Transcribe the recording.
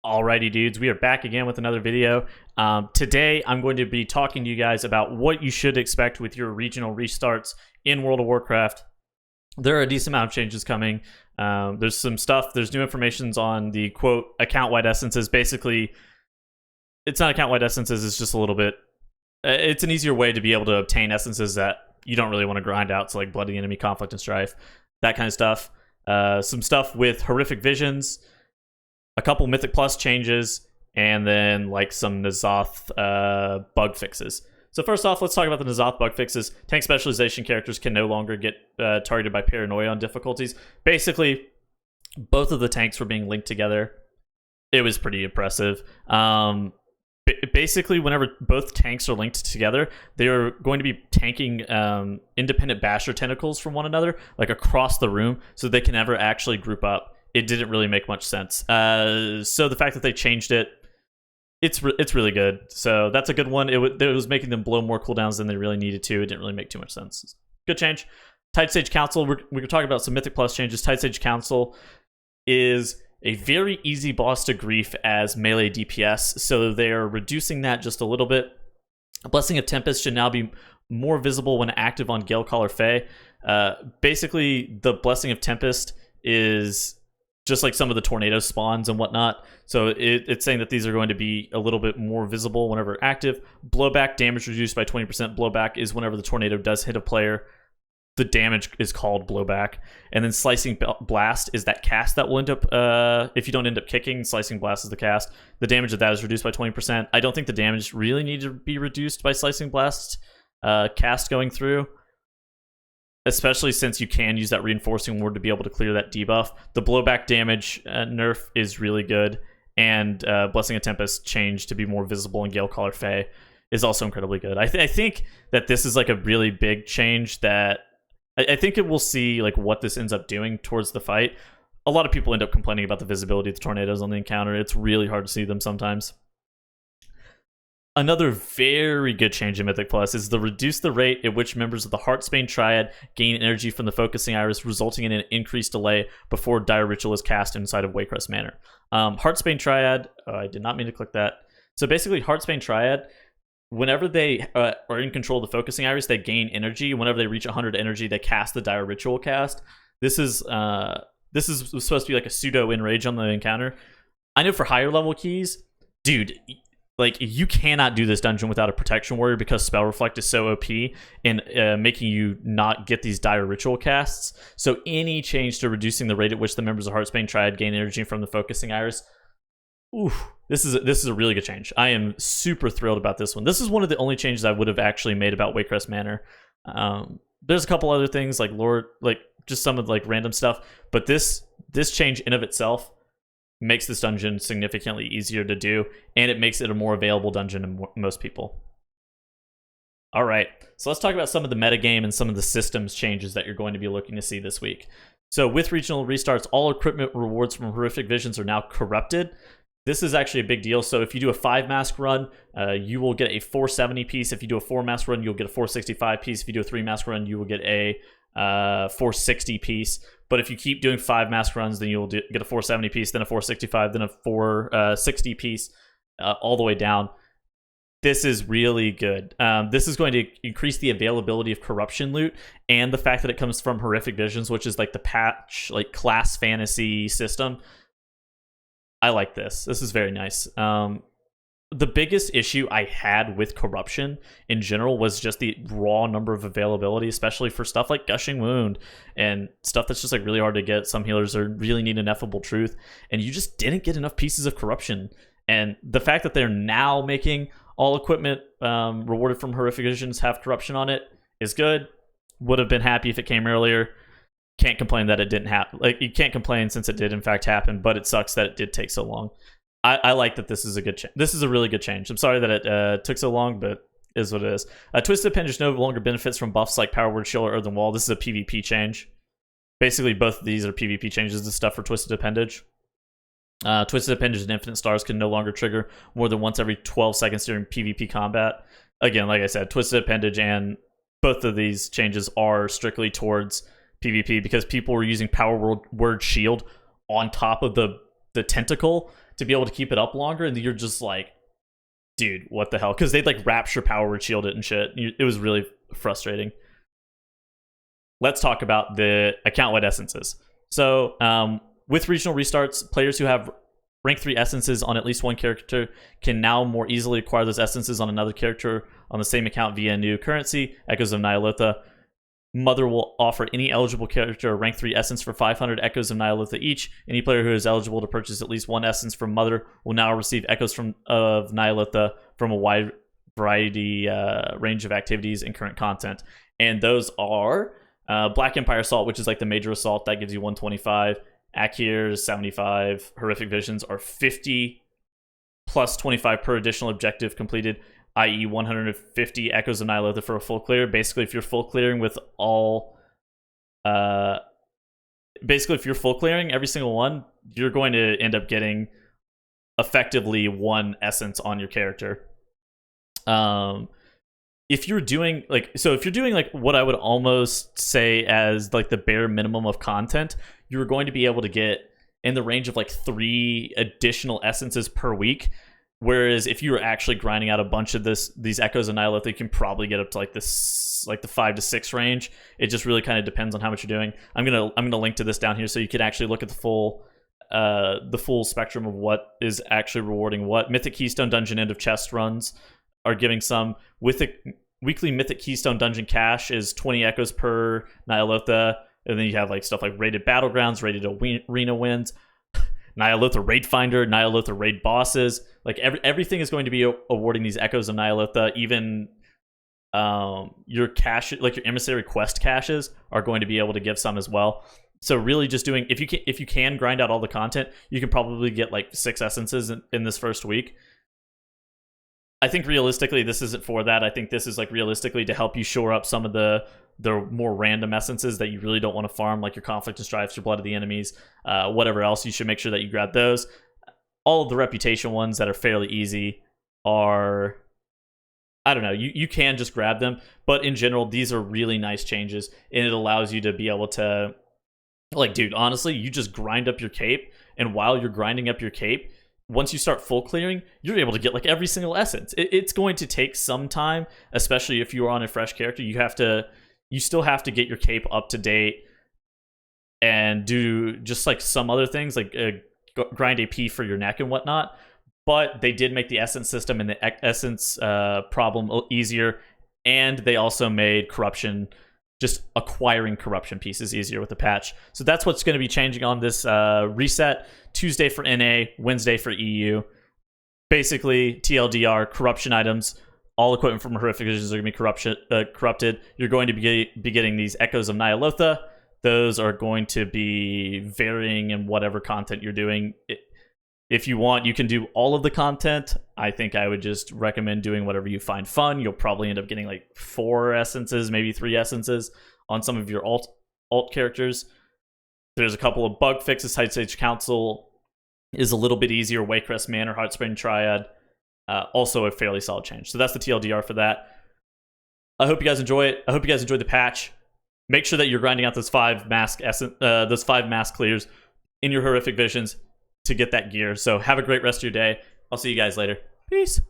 Alrighty, dudes, we are back again with another video. Today, I'm going to be talking to you guys about what you should expect with your regional restarts in World of Warcraft. There are a decent amount of changes coming. There's some stuff, there's new information on the, quote, account-wide essences. Basically, it's not account-wide essences, it's just a little bit... it's an easier way to be able to obtain essences that you don't really want to grind out, so like Bloody Enemy, Conflict, and Strife, that kind of stuff. Some stuff with Horrific Visions, a couple Mythic Plus changes, and then like some N'Zoth bug fixes. So first off, let's talk about the N'Zoth bug fixes. Tank specialization characters can no longer get targeted by paranoia on difficulties. Basically, both of the tanks were being linked together. It was pretty impressive. Basically, whenever both tanks are linked together, they're going to be tanking independent basher tentacles from one another, like across the room, so they can never actually group up. It didn't really make much sense. So the fact that they changed it, it's really good. So that's a good one. It was making them blow more cooldowns than they really needed to. It didn't really make too much sense. Good change. Tide Sage Council, we're talking about some Mythic Plus changes. Tide Sage Council is a very easy boss to grief as melee DPS, so they're reducing that just a little bit. Blessing of Tempest should now be more visible when active on Gale Caller Fae. Basically, the Blessing of Tempest is just like some of the tornado spawns and whatnot. So it's saying that these are going to be a little bit more visible whenever active. Blowback, damage reduced by 20%. Blowback is whenever the tornado does hit a player, the damage is called blowback. And then Slicing Blast is that cast that will end up, if you don't end up kicking, Slicing Blast is the cast. The damage of that is reduced by 20%. I don't think the damage really needs to be reduced by Slicing Blast cast going through, especially since you can use that reinforcing ward to be able to clear that debuff. The blowback damage nerf is really good, and Blessing of Tempest change to be more visible in Gale Caller Fae is also incredibly good. I think that this is like a really big change that I think it will see like what this ends up doing towards the fight. A lot of people end up complaining about the visibility of the tornadoes on the encounter. It's really hard to see them sometimes. Another very good change in Mythic Plus is the reduce the rate at which members of the Heartsbane Triad gain energy from the Focusing Iris, resulting in an increased delay before Dire Ritual is cast inside of Waycrest Manor. Heartsbane Triad, I did not mean to click that. So basically, Heartsbane Triad, whenever they are in control of the Focusing Iris, they gain energy. Whenever they reach 100 energy, they cast the Dire Ritual cast. This is supposed to be like a pseudo enrage on the encounter. I know for higher level keys, dude, like, you cannot do this dungeon without a Protection Warrior because Spell Reflect is so OP in making you not get these Dire Ritual casts. So any change to reducing the rate at which the members of Heartsbane Triad gain energy from the Focusing Iris, oof, this is a really good change. I am super thrilled about this one. This is one of the only changes I would have actually made about Waycrest Manor. There's a couple other things like lore, like just some of like random stuff, but this change in of itself makes this dungeon significantly easier to do, and it makes it a more available dungeon to most people. All right, so let's talk about some of the metagame and some of the systems changes that you're going to be looking to see this week. So with regional restarts, all equipment rewards from Horrific Visions are now corrupted. This is actually a big deal. So if you do a 5-mask run, you will get a 470 piece. If you do a 4-mask run, you'll get a 465 piece. If you do a 3-mask run, you will get a 460 piece. But if you keep doing 5-mask runs, then you'll get a 470 piece, then a 465, then a 460 piece, all the way down. This is really good. This is going to increase the availability of corruption loot, and the fact that it comes from Horrific Visions, which is like the patch, like class fantasy system. I like this. This is very nice. The biggest issue I had with corruption in general was just the raw number of availability, especially for stuff like Gushing Wound and stuff that's just like really hard to get. Some healers are really need Ineffable Truth, and you just didn't get enough pieces of corruption. And the fact that they're now making all equipment rewarded from Horrific Visions have corruption on it is good. Would have been happy if it came earlier. Can't complain that it didn't happen. Like, you can't complain since it did in fact happen, but it sucks that it did take so long. I like that this is a good change. This is a really good change. I'm sorry that it took so long, but it is what it is. Twisted Appendage no longer benefits from buffs like Power Word Shield or Earthen Wall. This is a PvP change. Basically, both of these are PvP changes to stuff for Twisted Appendage. Twisted Appendage and Infinite Stars can no longer trigger more than once every 12 seconds during PvP combat. Again, like I said, Twisted Appendage and both of these changes are strictly towards PvP because people were using Power Word Shield on top of the the tentacle to be able to keep it up longer, and you're just like, dude, what the hell? Because they'd like rapture power word shield it and shit. It was really frustrating. Let's talk about the account-wide essences. So with regional restarts, players who have rank 3 essences on at least one character can now more easily acquire those essences on another character on the same account via a new currency, Echoes of Ny'alotha. Mother will offer any eligible character a rank 3 essence for 500 Echoes of Ny'alotha each. Any player who is eligible to purchase at least one essence from Mother will now receive Echoes of Ny'alotha from a wide variety range of activities and current content. And those are Black Empire Assault, which is like the major assault, that gives you 125. Akir 75. Horrific Visions are 50 plus 25 per additional objective completed, i.e. 150 Echoes of Ny'alotha for a full clear. Basically, if you're full clearing with all... basically, if you're full clearing every single one, you're going to end up getting effectively one essence on your character. If you're doing like what I would almost say as like the bare minimum of content, you're going to be able to get in the range of like 3 additional essences per week. Whereas if you were actually grinding out a bunch of these Echoes of Ny'alotha, you can probably get up to like the 5 to 6 range. It just really kind of depends on how much you're doing. I'm gonna link to this down here so you can actually look at the full spectrum of what is actually rewarding what. Mythic Keystone Dungeon end of chest runs are giving some. With the weekly Mythic Keystone Dungeon cash is 20 Echoes per Ny'alotha, and then you have like stuff like Rated Battlegrounds, Rated Arena Wins, Ny'alotha Raid Finder, Ny'alotha Raid Bosses. Like everything is going to be awarding these Echoes of Ny'alotha. Even your cache, like your Emissary Quest caches, are going to be able to give some as well. So really just doing, if you can grind out all the content, you can probably get like 6 essences in this first week. I think realistically this isn't for that. I think this is like realistically to help you shore up some of the more random essences that you really don't want to farm, like your Conflict and Strifes, your Blood of the Enemies, whatever else. You should make sure that you grab those. All of the reputation ones that are fairly easy are, I don't know, you can just grab them, but in general these are really nice changes, and it allows you to be able to, like, dude, honestly, you just grind up your cape, and while you're grinding up your cape, once you start full clearing, you're able to get like every single essence. It's going to take some time, especially if you're on a fresh character. You still have to get your cape up to date and do just like some other things, like grind AP for your neck and whatnot. But they did make the essence system and the essence problem easier, and they also made corruption, just acquiring corruption pieces, easier with the patch. So that's what's going to be changing on this reset. Tuesday for NA, Wednesday for EU. Basically, TLDR, corruption items, all equipment from Horrific Visions are going to be corrupted. You're going to be getting these Echoes of Ny'alotha. Those are going to be varying in whatever content you're doing. If you want, you can do all of the content. I think I would just recommend doing whatever you find fun. You'll probably end up getting like 4 essences, maybe 3 essences on some of your alt characters. There's a couple of bug fixes. Tight Sage Council is a little bit easier. Waycrest Manor, Heartspring Triad, also a fairly solid change. So that's the TLDR for that. I hope you guys enjoy it. I hope you guys enjoyed the patch. Make sure that you're grinding out those 5 mask clears in your Horrific Visions to get that gear. So have a great rest of your day. I'll see you guys later. Peace.